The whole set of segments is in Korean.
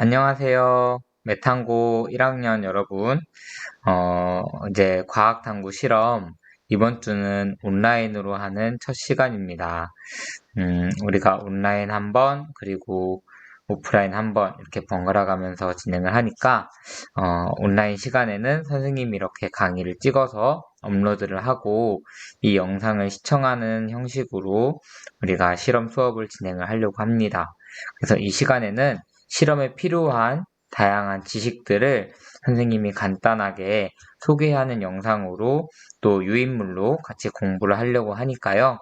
안녕하세요. 메탄고 1학년 여러분. 이제 과학탐구 실험 이번 주는 온라인으로 하는 첫 시간입니다. 우리가 온라인 한 번, 그리고 오프라인 한 번 이렇게 번갈아 가면서 진행을 하니까 온라인 시간에는 선생님이 이렇게 강의를 찍어서 업로드를 하고 이 영상을 시청하는 형식으로 우리가 실험 수업을 진행을 하려고 합니다. 그래서 이 시간에는 실험에 필요한 다양한 지식들을 선생님이 간단하게 소개하는 영상으로 또 유인물로 같이 공부를 하려고 하니까요.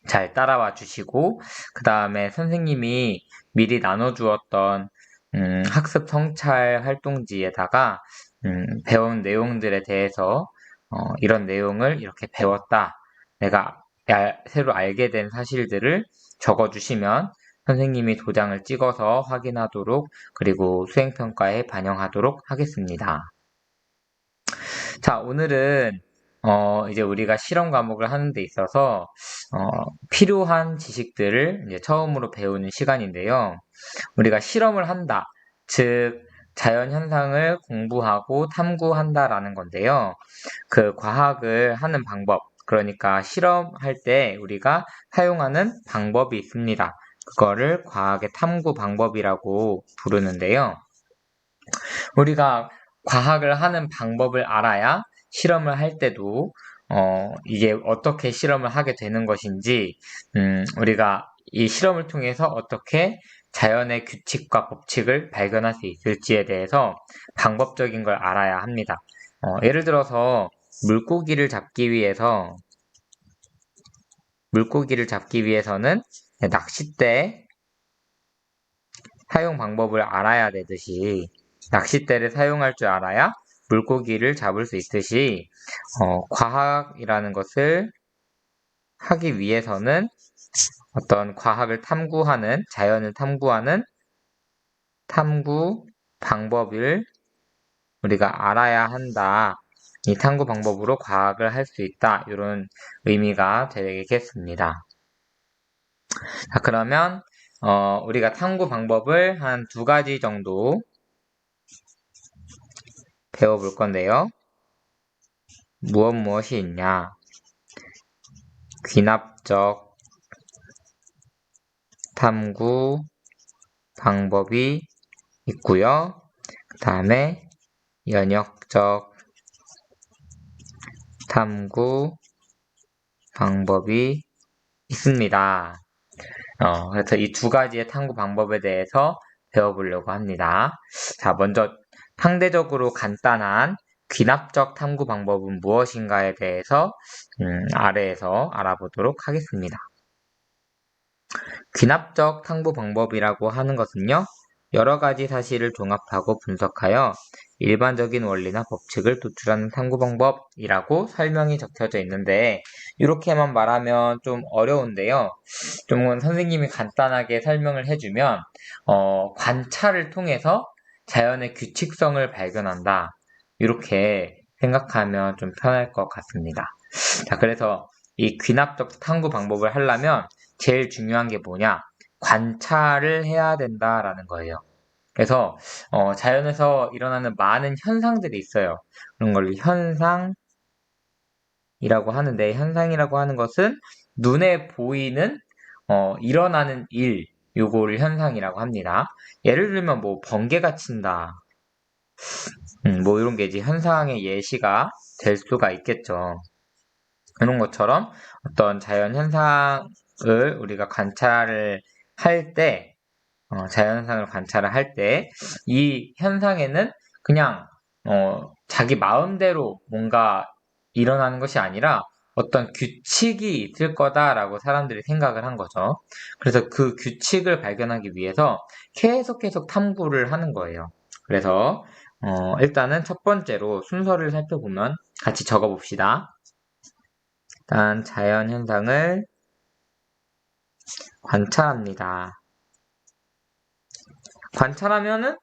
잘 따라와 주시고 그 다음에 선생님이 미리 나눠주었던 학습 성찰 활동지에다가 배운 내용들에 대해서 이런 내용을 이렇게 배웠다. 내가 새로 알게 된 사실들을 적어주시면 선생님이 도장을 찍어서 확인하도록 그리고 수행평가에 반영하도록 하겠습니다. 자, 오늘은 이제 우리가 실험 과목을 하는 데 있어서 필요한 지식들을 이제 처음으로 배우는 시간인데요. 우리가 실험을 한다. 즉, 자연 현상을 공부하고 탐구한다라는 건데요. 그 과학을 하는 방법, 그러니까 실험할 때 우리가 사용하는 방법이 있습니다. 그거를 과학의 탐구 방법이라고 부르는데요. 우리가 과학을 하는 방법을 알아야 실험을 할 때도 이게 어떻게 실험을 하게 되는 것인지 우리가 이 실험을 통해서 어떻게 자연의 규칙과 법칙을 발견할 수 있을지에 대해서 방법적인 걸 알아야 합니다. 예를 들어서 물고기를 잡기 위해서는 낚싯대 사용 방법을 알아야 되듯이 낚싯대를 사용할 줄 알아야 물고기를 잡을 수 있듯이 과학이라는 것을 하기 위해서는 어떤 과학을 탐구하는, 자연을 탐구하는 탐구 방법을 우리가 알아야 한다. 이 탐구 방법으로 과학을 할 수 있다. 이런 의미가 되겠습니다. 자, 그러면 우리가 탐구 방법을 한 두 가지 정도 배워볼 건데요. 무엇이 있냐? 귀납적 탐구 방법이 있고요. 그 다음에 연역적 탐구 방법이 있습니다. 그래서 이 두 가지의 탐구 방법에 대해서 배워보려고 합니다. 자, 먼저 상대적으로 간단한 귀납적 탐구 방법은 무엇인가에 대해서 아래에서 알아보도록 하겠습니다. 귀납적 탐구 방법이라고 하는 것은요, 여러 가지 사실을 종합하고 분석하여 일반적인 원리나 법칙을 도출하는 탐구 방법이라고 설명이 적혀져 있는데, 이렇게만 말하면 좀 어려운데요. 좀 선생님이 간단하게 설명을 해주면, 관찰을 통해서 자연의 규칙성을 발견한다. 이렇게 생각하면 좀 편할 것 같습니다. 자, 그래서 이 귀납적 탐구 방법을 하려면 제일 중요한 게 뭐냐? 관찰을 해야 된다라는 거예요. 그래서 자연에서 일어나는 많은 현상들이 있어요. 그런 걸 현상이라고 하는데, 현상이라고 하는 것은 눈에 보이는 일어나는 일, 요거를 현상이라고 합니다. 예를 들면 뭐 번개가 친다, 뭐 이런 게 이제 현상의 예시가 될 수가 있겠죠. 이런 것처럼 어떤 자연 현상을 우리가 관찰을 할 때, 자연현상을 관찰을 할 때, 이 현상에는 그냥, 자기 마음대로 뭔가 일어나는 것이 아니라 어떤 규칙이 있을 거다라고 사람들이 생각을 한 거죠. 그래서 그 규칙을 발견하기 위해서 계속 탐구를 하는 거예요. 그래서, 일단은 첫 번째로 순서를 살펴보면 같이 적어봅시다. 일단 자연 현상을 관찰합니다. 관찰하면은,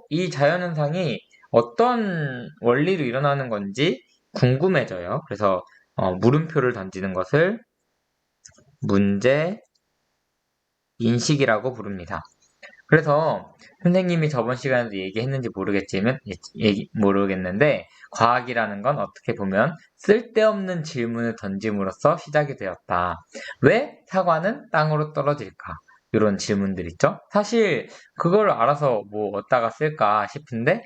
이 자연현상이 어떤 원리로 일어나는 건지 궁금해져요. 그래서, 물음표를 던지는 것을 문제 인식이라고 부릅니다. 그래서 선생님이 저번 시간에도 얘기했는지 모르겠는데 과학이라는 건 어떻게 보면 쓸데없는 질문을 던짐으로써 시작이 되었다. 왜 사과는 땅으로 떨어질까? 이런 질문들 있죠? 사실 그걸 알아서 뭐 어디다가 쓸까 싶은데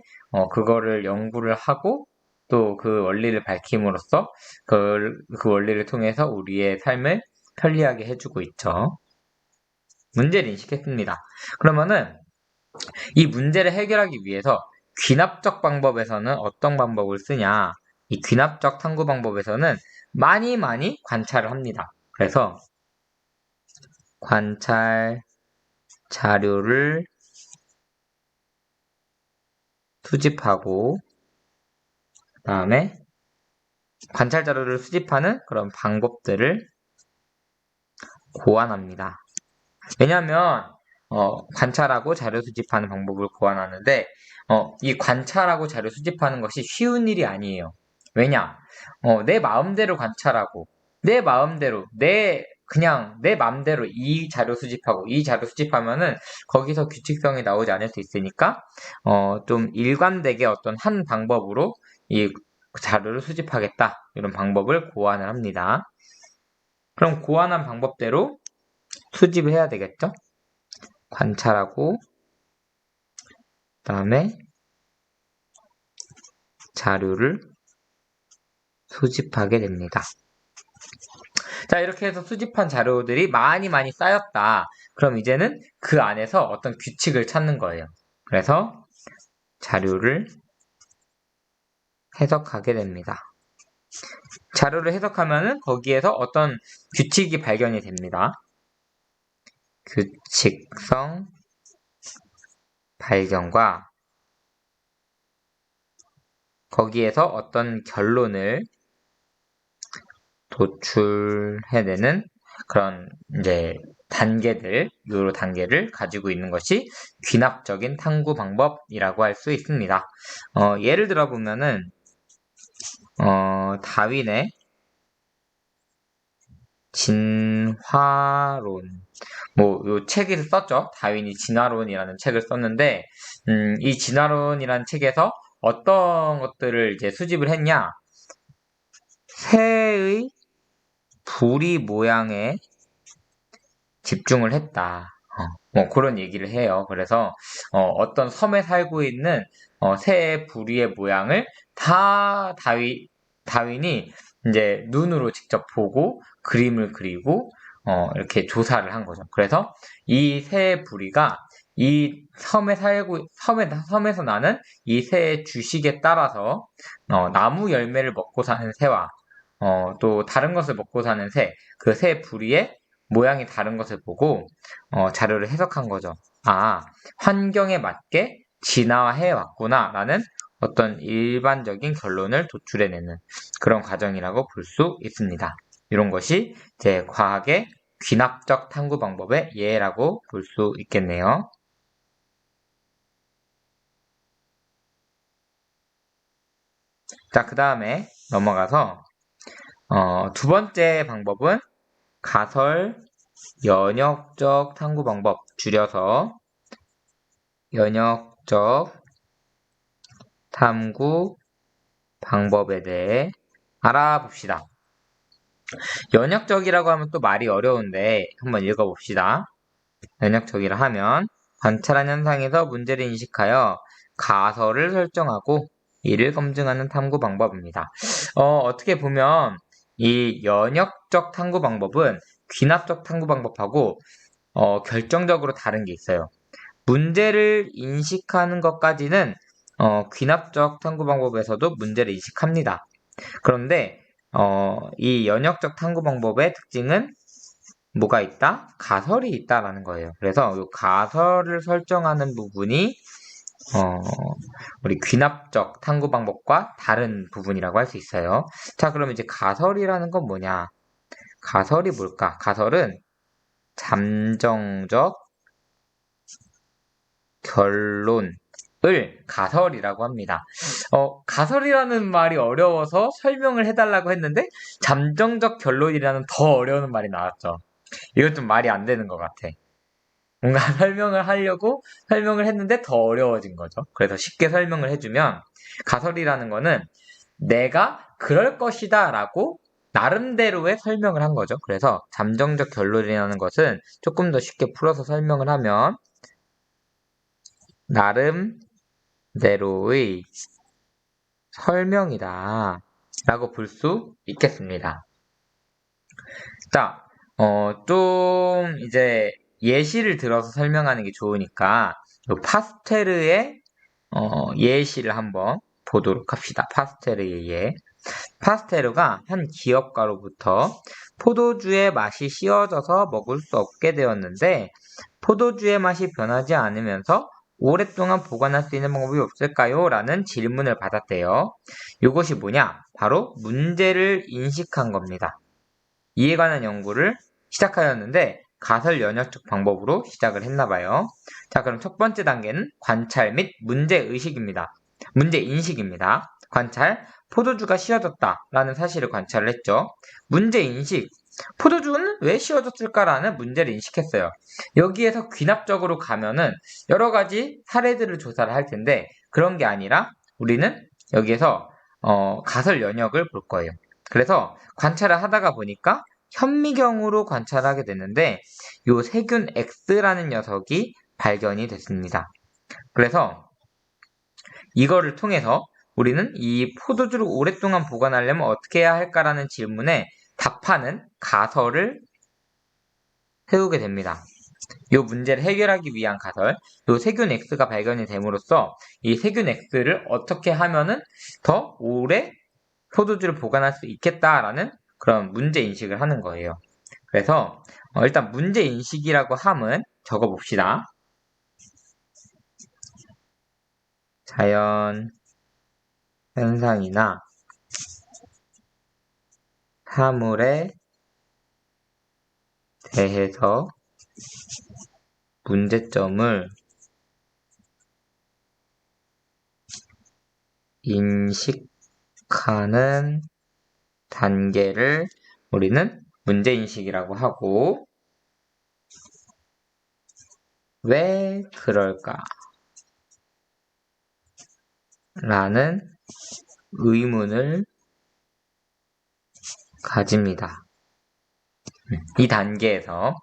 그거를 연구를 하고 또 그 원리를 밝힘으로써 그 원리를 통해서 우리의 삶을 편리하게 해주고 있죠. 문제를 인식했습니다. 그러면은 이 문제를 해결하기 위해서 귀납적 방법에서는 어떤 방법을 쓰냐? 이 귀납적 탐구 방법에서는 많이 관찰을 합니다. 그래서 관찰 자료를 수집하고 그다음에 관찰 자료를 수집하는 그런 방법들을 고안합니다. 왜냐하면 관찰하고 자료 수집하는 방법을 고안하는데 이 관찰하고 자료 수집하는 것이 쉬운 일이 아니에요. 왜냐? 내 마음대로 관찰하고 그냥 내 마음대로 이 자료 수집하고 이 자료 수집하면은 거기서 규칙성이 나오지 않을 수 있으니까 좀 일관되게 어떤 한 방법으로 이 자료를 수집하겠다 이런 방법을 고안을 합니다. 그럼 고안한 방법대로 수집을 해야 되겠죠? 관찰하고 그다음에 자료를 수집하게 됩니다. 자, 이렇게 해서 수집한 자료들이 많이 쌓였다. 그럼 이제는 그 안에서 어떤 규칙을 찾는 거예요. 그래서 자료를 해석하게 됩니다. 자료를 해석하면은 거기에서 어떤 규칙이 발견이 됩니다. 규칙성 발견과 거기에서 어떤 결론을 도출해내는 그런 이제 요로 단계를 가지고 있는 것이 귀납적인 탐구 방법이라고 할 수 있습니다. 예를 들어 보면은 다윈의 진화론 요 책에서 썼죠. 다윈이 진화론이라는 책을 썼는데 이 진화론이라는 책에서 어떤 것들을 이제 수집을 했냐? 새의 부리 모양에 집중을 했다. 뭐 그런 얘기를 해요. 그래서 어떤 섬에 살고 있는 새의 부리의 모양을 다 다윈이 이제 눈으로 직접 보고 그림을 그리고 이렇게 조사를 한 거죠. 그래서 이 새의 부리가 이 섬에서 나는 이 새의 주식에 따라서 나무 열매를 먹고 사는 새와 또 다른 것을 먹고 사는 그 새 부리의 모양이 다른 것을 보고 자료를 해석한 거죠. 아, 환경에 맞게 진화해 왔구나 라는 어떤 일반적인 결론을 도출해내는 그런 과정이라고 볼 수 있습니다. 이런 것이 제 과학의 귀납적 탐구 방법의 예라고 볼 수 있겠네요. 자, 그 다음에 넘어가서 두 번째 방법은 가설 연역적 탐구 방법, 줄여서 연역적 탐구 방법에 대해 알아봅시다. 연역적이라고 하면 또 말이 어려운데 한번 읽어봅시다. 연역적이라 하면 관찰한 현상에서 문제를 인식하여 가설을 설정하고 이를 검증하는 탐구 방법입니다. 어떻게 보면 이 연역적 탐구 방법은 귀납적 탐구 방법하고 결정적으로 다른 게 있어요. 문제를 인식하는 것까지는 귀납적 탐구 방법에서도 문제를 인식합니다. 그런데 이 연역적 탐구 방법의 특징은 뭐가 있다? 가설이 있다라는 거예요. 그래서 이 가설을 설정하는 부분이 우리 귀납적 탐구 방법과 다른 부분이라고 할 수 있어요. 자, 그럼 이제 가설이라는 건 뭐냐? 가설이 뭘까? 가설은 잠정적 결론을 가설이라고 합니다. 가설이라는 말이 어려워서 설명을 해달라고 했는데 잠정적 결론이라는 더 어려운 말이 나왔죠. 이건 좀 말이 안 되는 것 같아. 뭔가 설명을 하려고 설명을 했는데 더 어려워진 거죠. 그래서 쉽게 설명을 해주면 가설이라는 거는 내가 그럴 것이다 라고 나름대로의 설명을 한 거죠. 그래서 잠정적 결론이라는 것은 조금 더 쉽게 풀어서 설명을 하면 나름대로의 설명이다 라고 볼 수 있겠습니다. 자, 좀 이제 예시를 들어서 설명하는 게 좋으니까 파스텔의 예시를 한번 보도록 합시다. 파스텔의 예. 파스테르가 한 기업가로부터 포도주의 맛이 씌워져서 먹을 수 없게 되었는데 포도주의 맛이 변하지 않으면서 오랫동안 보관할 수 있는 방법이 없을까요? 라는 질문을 받았대요. 이것이 뭐냐? 바로 문제를 인식한 겁니다. 이에 관한 연구를 시작하였는데 가설 연역적 방법으로 시작을 했나봐요. 자, 그럼 첫 번째 단계는 관찰 및 문제의식입니다. 문제인식입니다. 관찰, 포도주가 씌워졌다라는 사실을 관찰을 했죠. 문제인식, 포도주는 왜 씌워졌을까라는 문제를 인식했어요. 여기에서 귀납적으로 가면은 여러 가지 사례들을 조사를 할 텐데 그런 게 아니라 우리는 여기에서 가설 연역을 볼 거예요. 그래서 관찰을 하다가 보니까 현미경으로 관찰하게 됐는데 요 세균 X라는 녀석이 발견이 됐습니다. 그래서 이거를 통해서 우리는 이 포도주를 오랫동안 보관하려면 어떻게 해야 할까라는 질문에 답하는 가설을 세우게 됩니다. 이 문제를 해결하기 위한 가설, 이 세균 X가 발견이 됨으로써 이 세균 X를 어떻게 하면은 더 오래 포도주를 보관할 수 있겠다라는 그런 문제 인식을 하는 거예요. 그래서 일단 문제 인식이라고 함은 적어 봅시다. 자연 현상이나 사물에 대해서 문제점을 인식하는 단계를 우리는 문제인식이라고 하고, 왜 그럴까? 라는 의문을 가집니다. 이 단계에서.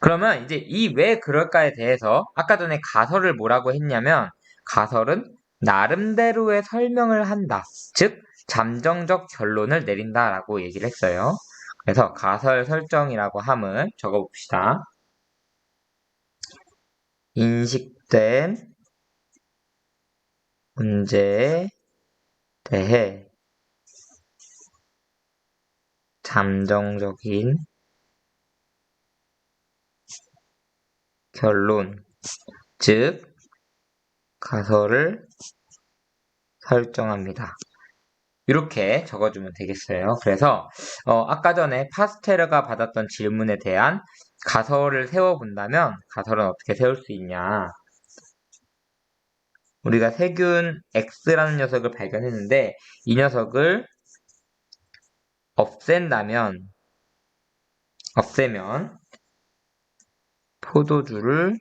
그러면 이제 이 왜 그럴까에 대해서 아까 전에 가설을 뭐라고 했냐면 가설은 나름대로의 설명을 한다. 즉 잠정적 결론을 내린다라고 얘기를 했어요. 그래서 가설 설정이라고 함은 적어봅시다. 인식된 문제에 대해 잠정적인 결론, 즉 가설을 설정합니다. 이렇게 적어주면 되겠어요. 그래서 아까 전에 파스테르가 받았던 질문에 대한 가설을 세워본다면 가설은 어떻게 세울 수 있냐? 우리가 세균 X라는 녀석을 발견했는데 이 녀석을 없애면 포도주를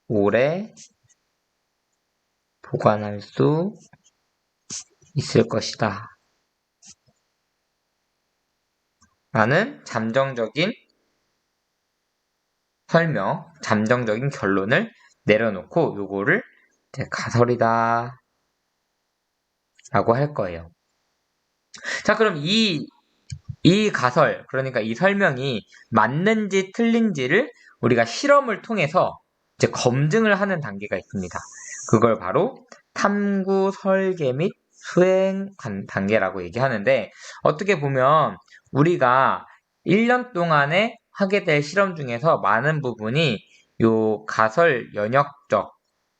오래 보관할 수 있을 것이다. 라는 잠정적인 설명, 잠정적인 결론을 내려놓고 요거를 가설이다 라고 할 거예요. 자, 그럼 이 가설, 그러니까 이 설명이 맞는지 틀린지를 우리가 실험을 통해서 이제 검증을 하는 단계가 있습니다. 그걸 바로 탐구, 설계 및 수행 단계라고 얘기하는데 어떻게 보면 우리가 1년 동안에 하게 될 실험 중에서 많은 부분이 요 가설 연역적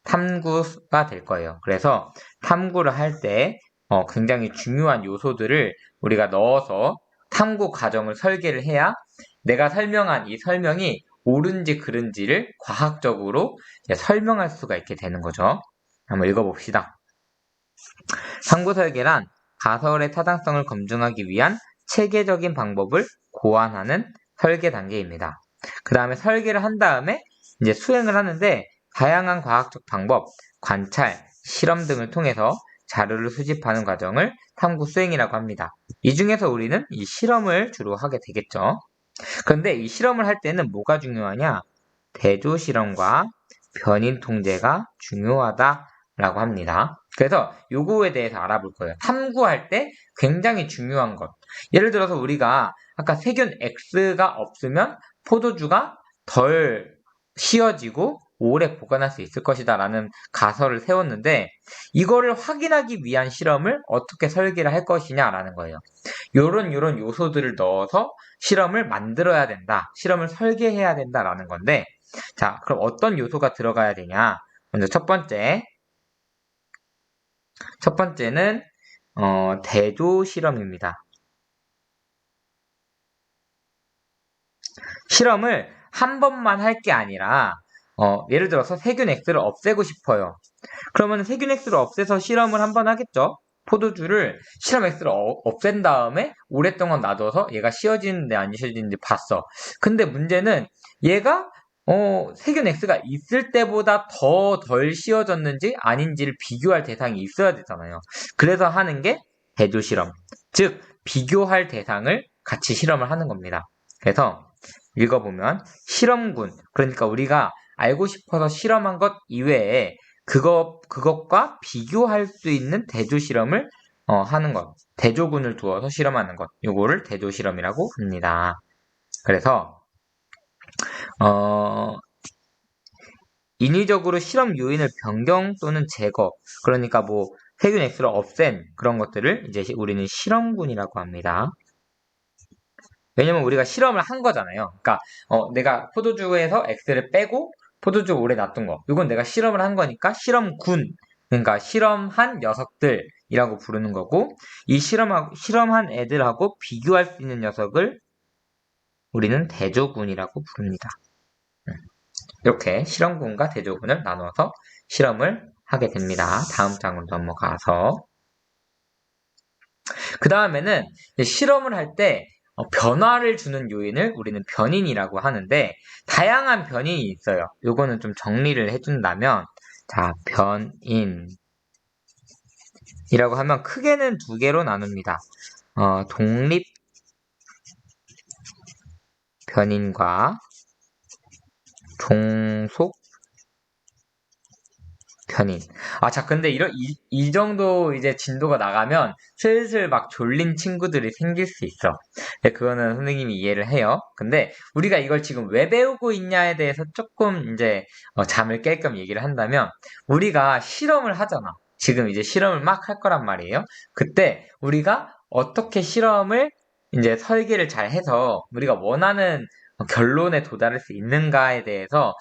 탐구가 될 거예요. 그래서 탐구를 할 때 굉장히 중요한 요소들을 우리가 넣어서 탐구 과정을 설계를 해야 내가 설명한 이 설명이 옳은지 그른지를 과학적으로 설명할 수가 있게 되는 거죠. 한번 읽어봅시다. 탐구 설계란 가설의 타당성을 검증하기 위한 체계적인 방법을 고안하는 설계 단계입니다. 그 다음에 설계를 한 다음에 이제 수행을 하는데 다양한 과학적 방법, 관찰, 실험 등을 통해서 자료를 수집하는 과정을 탐구 수행이라고 합니다. 이 중에서 우리는 이 실험을 주로 하게 되겠죠. 그런데 이 실험을 할 때는 뭐가 중요하냐? 대조 실험과 변인 통제가 중요하다라고 합니다. 그래서 요거에 대해서 알아볼 거예요. 탐구할 때 굉장히 중요한 것. 예를 들어서 우리가 아까 세균 X가 없으면 포도주가 덜 쉬어지고 오래 보관할 수 있을 것이다 라는 가설을 세웠는데 이거를 확인하기 위한 실험을 어떻게 설계를 할 것이냐 라는 거예요. 요런 요소들을 넣어서 실험을 만들어야 된다. 실험을 설계해야 된다라는 건데 자, 그럼 어떤 요소가 들어가야 되냐? 먼저 첫 번째는 대조 실험입니다. 실험을 한 번만 할 게 아니라 예를 들어서 세균 X를 없애고 싶어요. 그러면 세균 X를 없애서 실험을 한 번 하겠죠? 포도주를 실험 X를 없앤 다음에 오랫동안 놔둬서 얘가 씌어지는데 안 씌어지는지 봤어. 근데 문제는 얘가 세균 X가 있을 때보다 더 덜 씌어졌는지 아닌지를 비교할 대상이 있어야 되잖아요. 그래서 하는 게 대조 실험. 즉, 비교할 대상을 같이 실험을 하는 겁니다. 그래서 읽어보면 실험군, 그러니까 우리가 알고 싶어서 실험한 것 이외에 그것과 비교할 수 있는 대조 실험을 하는 것. 대조군을 두어서 실험하는 것. 요거를 대조 실험이라고 합니다. 그래서 인위적으로 실험 요인을 변경 또는 제거. 그러니까 뭐 세균 X를 없앤 그런 것들을 이제 우리는 실험군이라고 합니다. 왜냐면 우리가 실험을 한 거잖아요. 그러니까 내가 포도주에서 X를 빼고 포도주 오래 놔둔 거. 이건 내가 실험을 한 거니까 실험군. 그러니까 실험한 녀석들이라고 부르는 거고 이 실험한 애들하고 비교할 수 있는 녀석을 우리는 대조군이라고 부릅니다. 이렇게 실험군과 대조군을 나눠서 실험을 하게 됩니다. 다음 장으로 넘어가서 그 다음에는 실험을 할 때 변화를 주는 요인을 우리는 변인이라고 하는데 다양한 변인이 있어요. 요거는 좀 정리를 해준다면 자, 변인이라고 하면 크게는 두 개로 나눕니다. 독립 변인과 종속 편인. 자, 근데 이 정도 이제 진도가 나가면 슬슬 막 졸린 친구들이 생길 수 있어. 근데 그거는 선생님이 이해를 해요. 근데 우리가 이걸 지금 왜 배우고 있냐에 대해서 조금 이제 잠을 깰 겸 얘기를 한다면 우리가 실험을 하잖아. 지금 이제 실험을 막 할 거란 말이에요. 그때 우리가 어떻게 실험을 이제 설계를 잘 해서 우리가 원하는 결론에 도달할 수 있는가에 대해서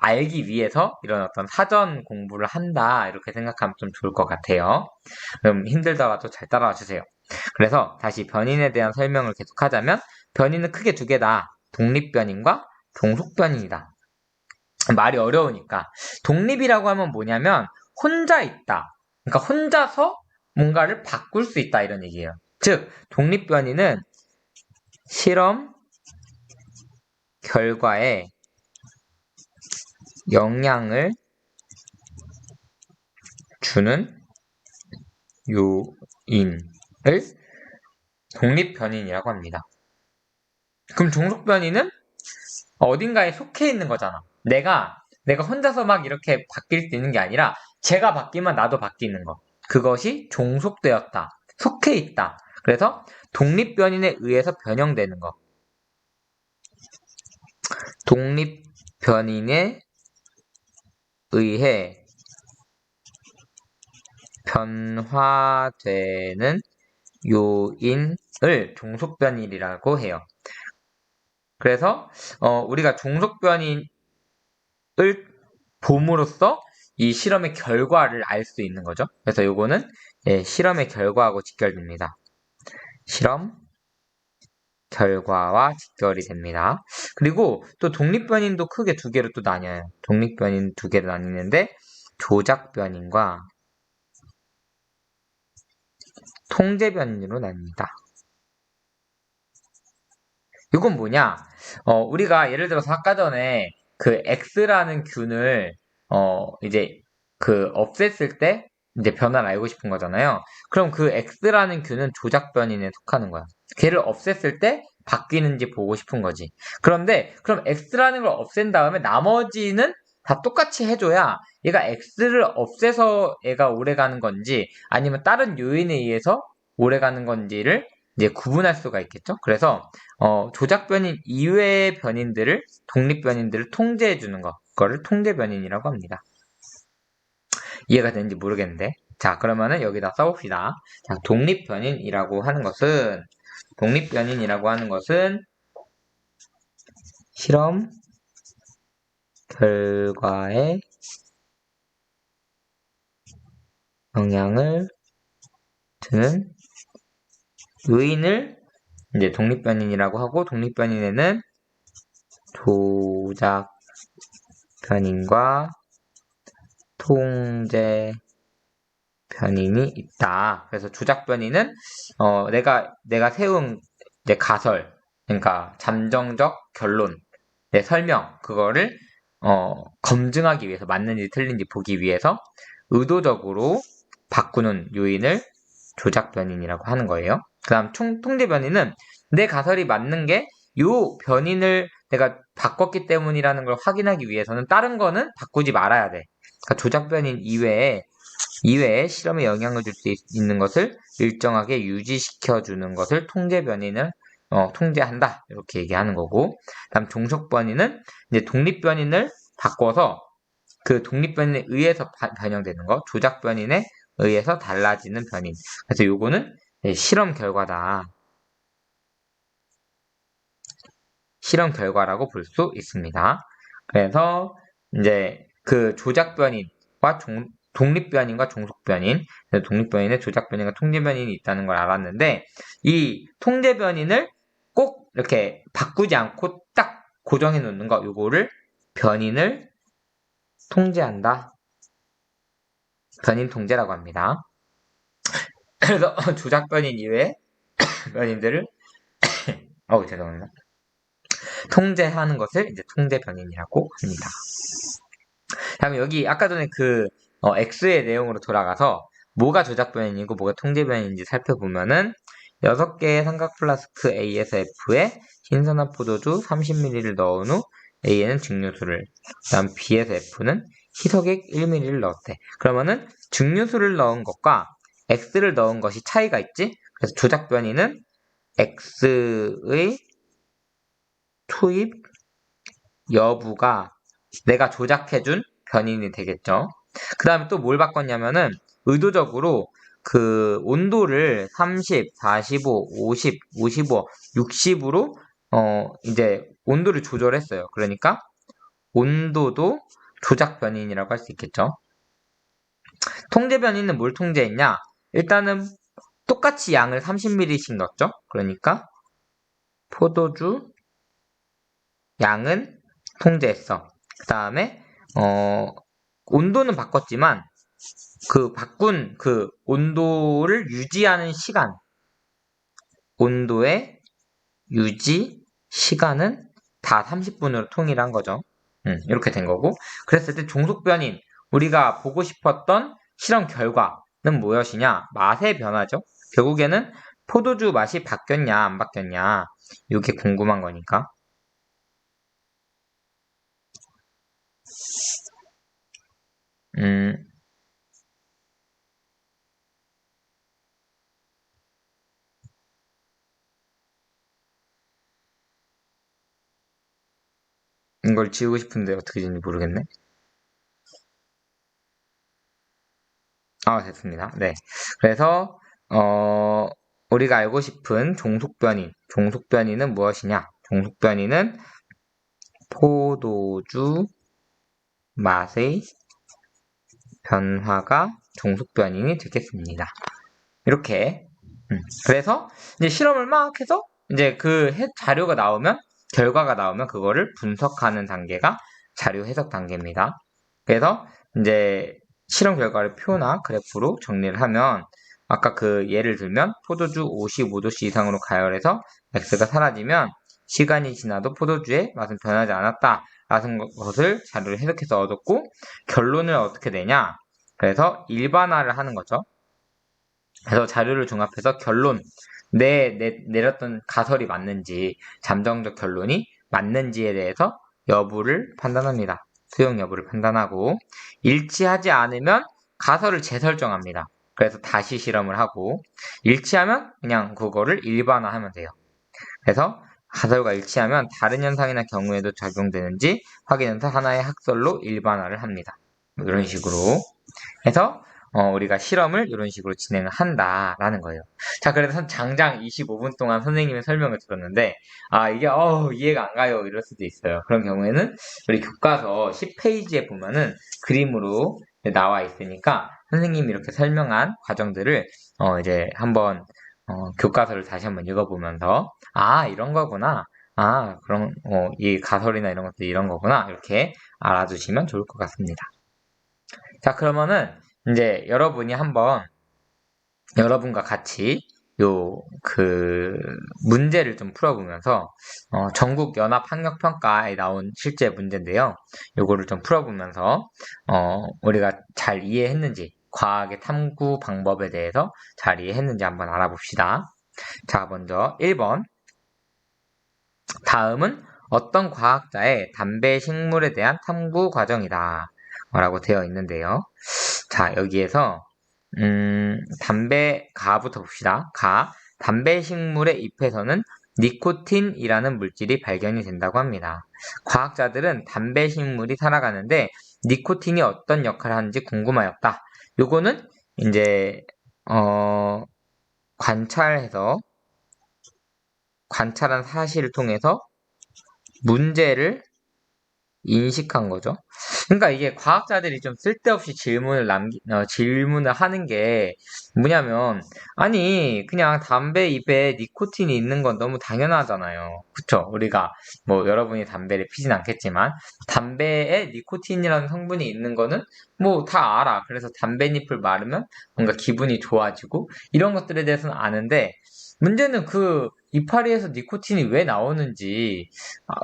알기 위해서 이런 어떤 사전 공부를 한다 이렇게 생각하면 좀 좋을 것 같아요. 그럼 힘들더라도 잘 따라와 주세요. 그래서 다시 변인에 대한 설명을 계속하자면 변인은 크게 두 개다. 독립변인과 종속변인이다. 말이 어려우니까 독립이라고 하면 뭐냐면 혼자 있다. 그러니까 혼자서 뭔가를 바꿀 수 있다 이런 얘기예요. 즉 독립변인은 실험 결과에 영향을 주는 요인을 독립변인이라고 합니다. 그럼 종속변인은 어딘가에 속해 있는 거잖아. 내가 혼자서 막 이렇게 바뀔 수 있는 게 아니라 제가 바뀌면 나도 바뀌는 거. 그것이 종속되었다. 속해 있다. 그래서 독립변인에 의해서 변형되는 거. 독립변인에 의해 변화되는 요인을 종속변인이라고 해요. 그래서 우리가 종속변인을 봄으로써 이 실험의 결과를 알 수 있는 거죠. 그래서 요거는 실험의 결과하고 직결됩니다. 실험 결과와 직결이 됩니다. 그리고 또 독립변인도 크게 두 개로 또 나뉘어요. 독립변인 두 개로 나뉘는데 조작변인과 통제변인으로 나뉩니다. 이건 뭐냐? 우리가 예를 들어서 아까 전에 그 X라는 균을, 이제 그 없앴을 때 이제 변화를 알고 싶은 거잖아요. 그럼 그 X라는 균은 조작 변인에 속하는 거야. 걔를 없앴을 때 바뀌는지 보고 싶은 거지. 그런데, 그럼 X라는 걸 없앤 다음에 나머지는 다 똑같이 해줘야 얘가 X를 없애서 얘가 오래 가는 건지 아니면 다른 요인에 의해서 오래 가는 건지를 이제 구분할 수가 있겠죠. 그래서 조작 변인 이외의 변인들을, 독립 변인들을 통제해 주는 거, 그거를 통제 변인이라고 합니다. 이해가 되는지 모르겠는데. 자, 그러면은 여기다 써봅시다. 자, 독립 변인이라고 하는 것은 실험 결과에 영향을 주는 요인을 이제 독립 변인이라고 하고, 독립 변인에는 조작 변인과 통제 변인이 있다. 그래서 조작 변인은 내가 세운 이제 가설, 그러니까 잠정적 결론, 내 설명 그거를 검증하기 위해서 맞는지 틀린지 보기 위해서 의도적으로 바꾸는 요인을 조작 변인이라고 하는 거예요. 그다음 통제 변인은 내 가설이 맞는 게 요 변인을 내가 바꿨기 때문이라는 걸 확인하기 위해서는 다른 거는 바꾸지 말아야 돼. 그러니까 조작 변인 이외에 실험에 영향을 줄 수 있는 것을 일정하게 유지시켜주는 것을 통제 변인을 통제한다. 이렇게 얘기하는 거고. 다음 종속 변인은 이제 독립 변인을 바꿔서 그 독립 변인에 의해서 변형되는 거, 조작 변인에 의해서 달라지는 변인. 그래서 요거는 실험 결과다. 실험 결과라고 볼 수 있습니다. 그래서 이제 그 조작 변인과 독립 변인과 종속 변인, 독립 변인에 조작 변인과 통제 변인이 있다는 걸 알았는데, 이 통제 변인을 꼭 이렇게 바꾸지 않고 딱 고정해 놓는 거, 요거를 변인을 통제한다. 변인 통제라고 합니다. 그래서 조작 변인 이외의 변인들을 죄송합니다. 통제하는 것을 이제 통제 변인이라고 합니다. 다음 여기 아까 전에 그 X의 내용으로 돌아가서 뭐가 조작 변인이고 뭐가 통제 변인인지 살펴보면은 6개의 삼각 플라스크 A에서 F에 신선한 포도주 30ml를 넣은 후 A에는 증류수를, 다음 B에서 F는 희석액 1ml를 넣었대. 그러면은 증류수를 넣은 것과 X를 넣은 것이 차이가 있지? 그래서 조작 변인은 X의 투입 여부가 내가 조작해준 변인이 되겠죠. 그 다음에 또 뭘 바꿨냐면은 의도적으로 그 온도를 30, 45, 50, 55, 60으로 이제 온도를 조절했어요. 그러니까 온도도 조작 변인이라고 할 수 있겠죠. 통제 변인은 뭘 통제했냐? 일단은 똑같이 양을 30ml씩 넣었죠. 그러니까 포도주 양은 통제했어. 그 다음에 온도는 바꿨지만 그 바꾼 그 온도를 유지하는 시간, 온도의 유지 시간은 다 30분으로 통일한 거죠. 이렇게 된 거고. 그랬을 때 종속 변인, 우리가 보고 싶었던 실험 결과는 무엇이냐? 맛의 변화죠. 결국에는 포도주 맛이 바뀌었냐, 안 바뀌었냐. 이게 궁금한 거니까. 음, 이걸 지우고 싶은데 어떻게 지는지 모르겠네. 됐습니다. 네. 그래서, 우리가 알고 싶은 종속 변인은 무엇이냐? 종속 변인은 포도주 맛의 변화가 종속 변인이 되겠습니다. 이렇게. 그래서 이제 실험을 막 해서 이제 그 자료가 나오면, 결과가 나오면 그거를 분석하는 단계가 자료 해석 단계입니다. 그래서 이제 실험 결과를 표나 그래프로 정리를 하면, 아까 그 예를 들면 포도주 55도씨 이상으로 가열해서 X가 사라지면 시간이 지나도 포도주의 맛은 변하지 않았다 라는 것을 자료를 해석해서 얻었고, 결론을 어떻게 내냐? 그래서 일반화를 하는 거죠. 그래서 자료를 종합해서 결론, 내렸던 가설이 맞는지, 잠정적 결론이 맞는지에 대해서 여부를 판단합니다. 수용 여부를 판단하고, 일치하지 않으면 가설을 재설정합니다. 그래서 다시 실험을 하고, 일치하면 그냥 그거를 일반화하면 돼요. 그래서 가설과 일치하면 다른 현상이나 경우에도 적용되는지 확인해서 하나의 학설로 일반화를 합니다. 이런 식으로 해서 우리가 실험을 이런 식으로 진행을 한다라는 거예요. 자, 그래서 장장 25분 동안 선생님의 설명을 들었는데, 이게 이해가 안 가요 이럴 수도 있어요. 그런 경우에는 우리 교과서 10페이지에 보면은 그림으로 나와 있으니까 선생님이 이렇게 설명한 과정들을 이제 한번 교과서를 다시 한번 읽어보면서 이런 거구나. 그럼 이 가설이나 이런 것들 이런 거구나. 이렇게 알아두시면 좋을 것 같습니다. 자, 그러면은 이제 여러분이 한번 여러분과 같이 문제를 좀 풀어보면서 전국 연합 학력 평가에 나온 실제 문제인데요. 요거를 좀 풀어보면서 우리가 잘 이해했는지, 과학의 탐구 방법에 대해서 잘 이해했는지 한번 알아봅시다. 자, 먼저 1번. 다음은 어떤 과학자의 담배 식물에 대한 탐구 과정이다 라고 되어 있는데요. 자, 여기에서 가부터 봅시다. 담배 식물의 잎에서는 니코틴이라는 물질이 발견이 된다고 합니다. 과학자들은 담배 식물이 살아가는데 니코틴이 어떤 역할을 하는지 궁금하였다. 요거는 이제 관찰한 사실을 통해서 문제를 인식한 거죠. 그러니까 이게 과학자들이 좀 쓸데없이 질문을 하는 게 뭐냐면, 그냥 담배 잎에 니코틴이 있는 건 너무 당연하잖아요. 그쵸? 우리가, 여러분이 담배를 피진 않겠지만, 담배에 니코틴이라는 성분이 있는 거는 다 알아. 그래서 담배잎을 마르면 뭔가 기분이 좋아지고, 이런 것들에 대해서는 아는데, 문제는 그 이파리에서 니코틴이 왜 나오는지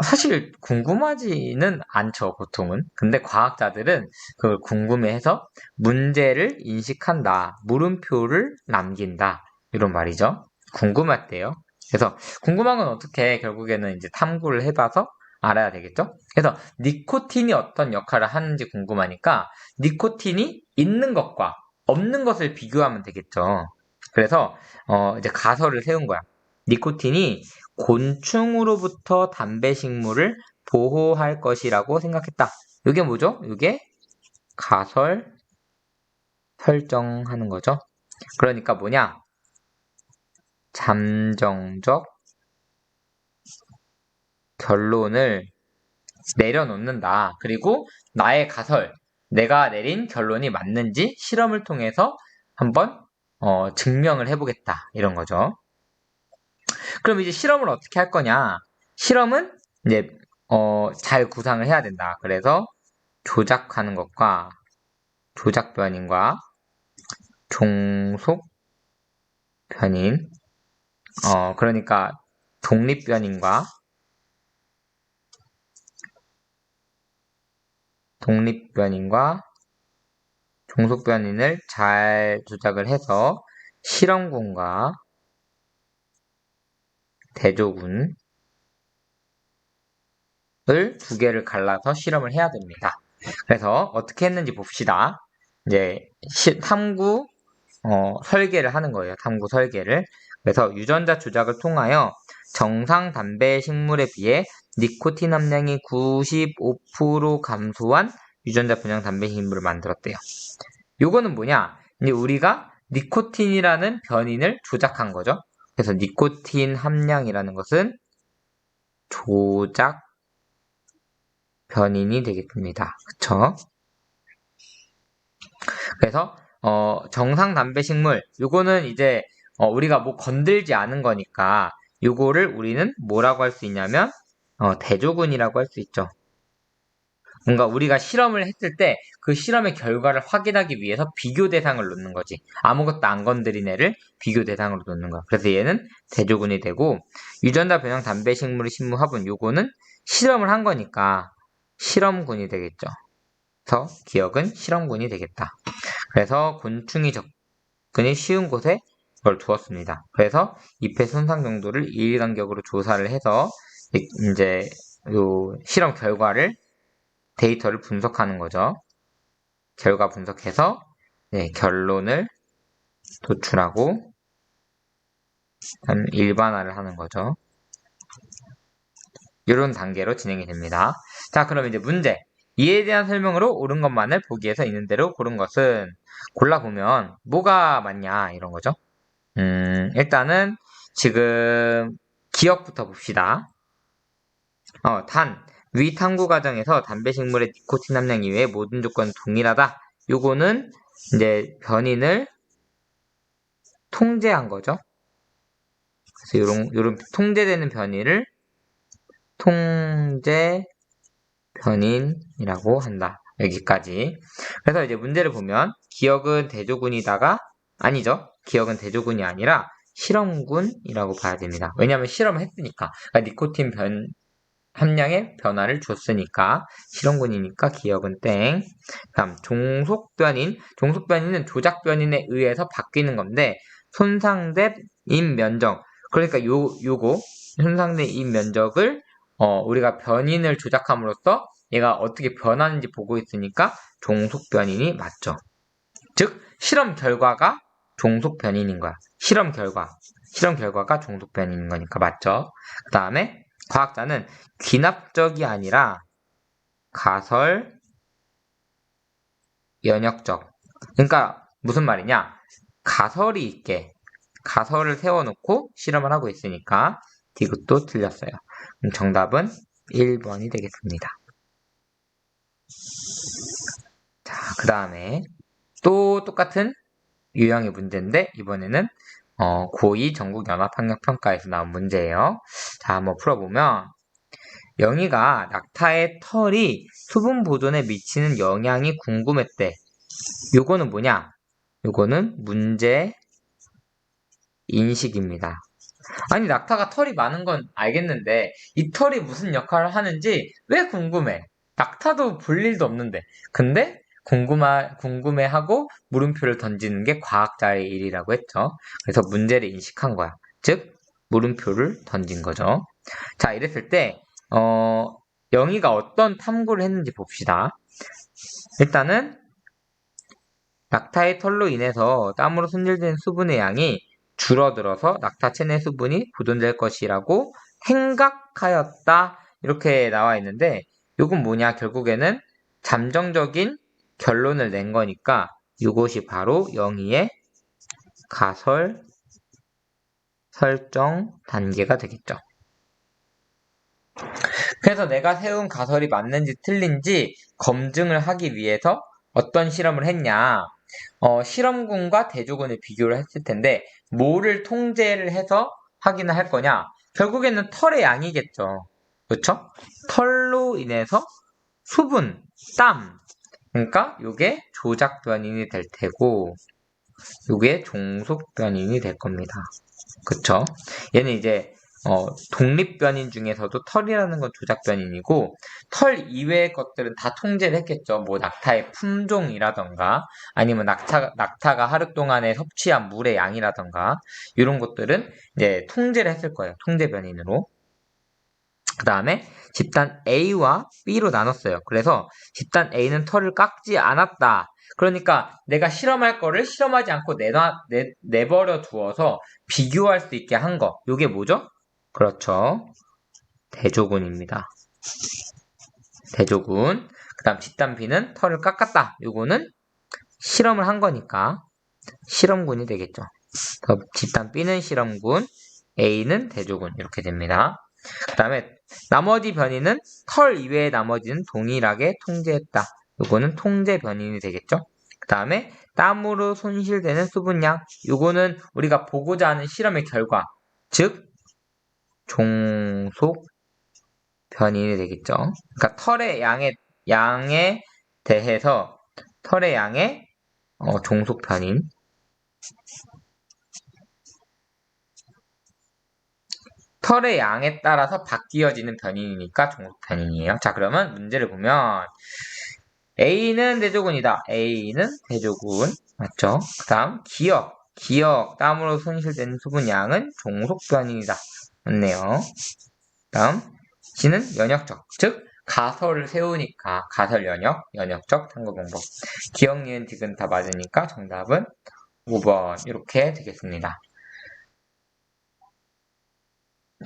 사실 궁금하지는 않죠, 보통은. 근데 과학자들은 그걸 궁금해해서 문제를 인식한다, 물음표를 남긴다, 이런 말이죠. 궁금했대요. 그래서 궁금한 건 어떻게 결국에는 이제 탐구를 해봐서 알아야 되겠죠? 그래서 니코틴이 어떤 역할을 하는지 궁금하니까 니코틴이 있는 것과 없는 것을 비교하면 되겠죠. 그래서 이제 가설을 세운 거야. 니코틴이 곤충으로부터 담배 식물을 보호할 것이라고 생각했다. 이게 뭐죠? 이게 가설 설정하는 거죠. 그러니까 뭐냐? 잠정적 결론을 내려놓는다. 그리고 나의 가설, 내가 내린 결론이 맞는지 실험을 통해서 한번 증명을 해보겠다. 이런 거죠. 그럼 이제 실험을 어떻게 할 거냐? 실험은 이제 잘 구상을 해야 된다. 그래서 조작하는 것과 조작 변인과 종속 변인, 그러니까 독립 변인과 종속 변인을 잘 조작을 해서 실험군과 대조군을 두 개를 갈라서 실험을 해야 됩니다. 그래서 어떻게 했는지 봅시다. 이제 탐구 설계를 하는 거예요. 탐구 설계를. 그래서 유전자 조작을 통하여 정상 담배 식물에 비해 니코틴 함량이 95% 감소한 유전자 변형 담배 식물을 만들었대요. 요거는 뭐냐? 이제 우리가 니코틴이라는 변인을 조작한 거죠. 그래서 니코틴 함량이라는 것은 조작 변인이 되겠습니다. 그쵸? 그래서 정상 담배 식물 요거는 이제 우리가 건들지 않은 거니까 요거를 우리는 뭐라고 할 수 있냐면 대조군이라고 할 수 있죠. 뭔가 우리가 실험을 했을 때 그 실험의 결과를 확인하기 위해서 비교 대상을 놓는 거지. 아무것도 안 건드린 애를 비교 대상으로 놓는 거야. 그래서 얘는 대조군이 되고, 유전자 변형 담배 식물의 신무 화분, 요거는 실험을 한 거니까 실험군이 되겠죠. 그래서 기억은 실험군이 되겠다. 그래서 곤충이 접근이 쉬운 곳에 이걸 두었습니다. 그래서 잎의 손상 정도를 2일 간격으로 조사를 해서 이제 요 실험 결과를 데이터를 분석하는 거죠. 결과 분석해서 결론을 도출하고 일반화를 하는 거죠. 이런 단계로 진행이 됩니다. 자, 그럼 이제 문제. 이에 대한 설명으로 옳은 것만을 보기에서 있는 대로 고른 것은 골라보면 뭐가 맞냐 이런 거죠. 일단은 지금 기억부터 봅시다. 위 탐구 과정에서 담배 식물의 니코틴 함량 이외의 모든 조건은 동일하다. 요거는 이제 변인을 통제한 거죠. 그래서 요런 통제되는 변이를 통제 변인이라고 한다. 여기까지. 그래서 이제 문제를 보면 기억은 대조군이다가 아니죠. 기억은 대조군이 아니라 실험군이라고 봐야 됩니다. 왜냐하면 실험을 했으니까. 그러니까 니코틴 함량의 변화를 줬으니까 실험군이니까 기억은 땡. 다음 종속변인. 종속변인은 조작변인에 의해서 바뀌는 건데 손상된 인면적. 그러니까 요거 손상된 인면적을 우리가 변인을 조작함으로써 얘가 어떻게 변하는지 보고 있으니까 종속변인이 맞죠. 즉 실험 결과가 종속변인인 거야. 실험 결과가 종속변인인 거니까 맞죠. 그 다음에 과학자는 귀납적이 아니라 가설 연역적. 그러니까 무슨 말이냐? 가설이 있게 가설을 세워놓고 실험을 하고 있으니까 디귿도 틀렸어요. 정답은 1번이 되겠습니다. 자, 그 다음에 또 똑같은 유형의 문제인데 이번에는 고2 전국연합학력평가에서 나온 문제예요. 자, 한번 풀어보면 영희가 낙타의 털이 수분 보존에 미치는 영향이 궁금했대. 요거는 뭐냐? 요거는 문제 인식입니다. 아니 낙타가 털이 많은 건 알겠는데 이 털이 무슨 역할을 하는지 왜 궁금해? 낙타도 볼 일도 없는데. 근데 궁금해하고 물음표를 던지는 게 과학자의 일이라고 했죠. 그래서 문제를 인식한 거야. 즉 물음표를 던진 거죠. 자, 이랬을 때 영희가 어떤 탐구를 했는지 봅시다. 일단은 낙타의 털로 인해서 땀으로 손질된 수분의 양이 줄어들어서 낙타 체내 수분이 보존될 것이라고 생각하였다. 이렇게 나와 있는데 이건 뭐냐? 결국에는 잠정적인 결론을 낸 거니까 이것이 바로 영희의 가설 설정 단계가 되겠죠. 그래서 내가 세운 가설이 맞는지 틀린지 검증을 하기 위해서 어떤 실험을 했냐? 실험군과 대조군을 비교를 했을 텐데 뭐를 통제를 해서 확인을 할 거냐? 결국에는 털의 양이겠죠. 그렇죠? 털로 인해서 수분, 땀. 그러니까 이게 조작 변인이 될 테고 이게 종속 변인이 될 겁니다. 그쵸? 얘는 이제 독립 변인 중에서도 털이라는 건 조작 변인이고 털 이외의 것들은 다 통제를 했겠죠. 뭐 낙타의 품종이라던가 아니면 낙타가 하루 동안에 섭취한 물의 양이라던가 이런 것들은 이제 통제를 했을 거예요. 통제 변인으로. 그 다음에 집단 A와 B로 나눴어요. 그래서 집단 A는 털을 깎지 않았다. 그러니까 내가 실험할 거를 실험하지 않고 내버려 두어서 비교할 수 있게 한 거. 이게 뭐죠? 그렇죠. 대조군입니다. 대조군. 그 다음 집단 B는 털을 깎았다. 요거는 실험을 한 거니까 실험군이 되겠죠. 집단 B는 실험군, A는 대조군 이렇게 됩니다. 그 다음에 나머지 변이는 털 이외의 나머지는 동일하게 통제했다. 요거는 통제 변인이 되겠죠. 그 다음에 땀으로 손실되는 수분량. 요거는 우리가 보고자 하는 실험의 결과. 즉 종속 변인이 되겠죠. 그러니까 털의 양에 양에 대해서 털의 양의 종속편인 털의 양에 따라서 바뀌어지는 변인이니까 종속변인이에요. 자, 그러면 문제를 보면 A는 대조군이다. A는 대조군. 맞죠? 그 다음 기억, 땀으로 손실되는 수분량은 종속변인이다. 맞네요. 다음 C는 연역적, 즉 가설을 세우니까 가설 연역적 탐구방법. 기억, 니은, 디귿 다 맞으니까 정답은 5번 이렇게 되겠습니다.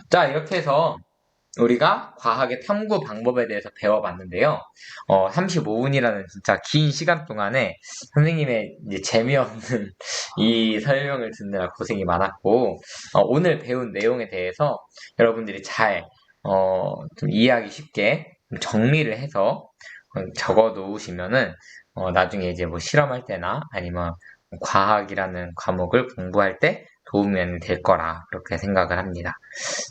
자, 이렇게 해서 우리가 과학의 탐구 방법에 대해서 배워봤는데요. 35분이라는 진짜 긴 시간 동안에 선생님의 이제 재미없는 이 설명을 듣느라 고생이 많았고, 오늘 배운 내용에 대해서 여러분들이 잘, 좀 이해하기 쉽게 좀 정리를 해서 적어 놓으시면은, 나중에 이제 뭐 실험할 때나 아니면 과학이라는 과목을 공부할 때 도움이 될 거라 그렇게 생각을 합니다.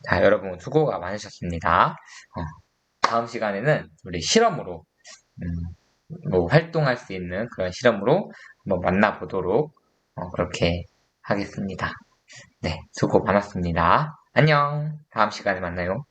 자, 여러분 수고가 많으셨습니다. 다음 시간에는 우리 실험으로 뭐 활동할 수 있는 그런 실험으로 한번 만나보도록 그렇게 하겠습니다. 네, 수고 많았습니다. 안녕. 다음 시간에 만나요.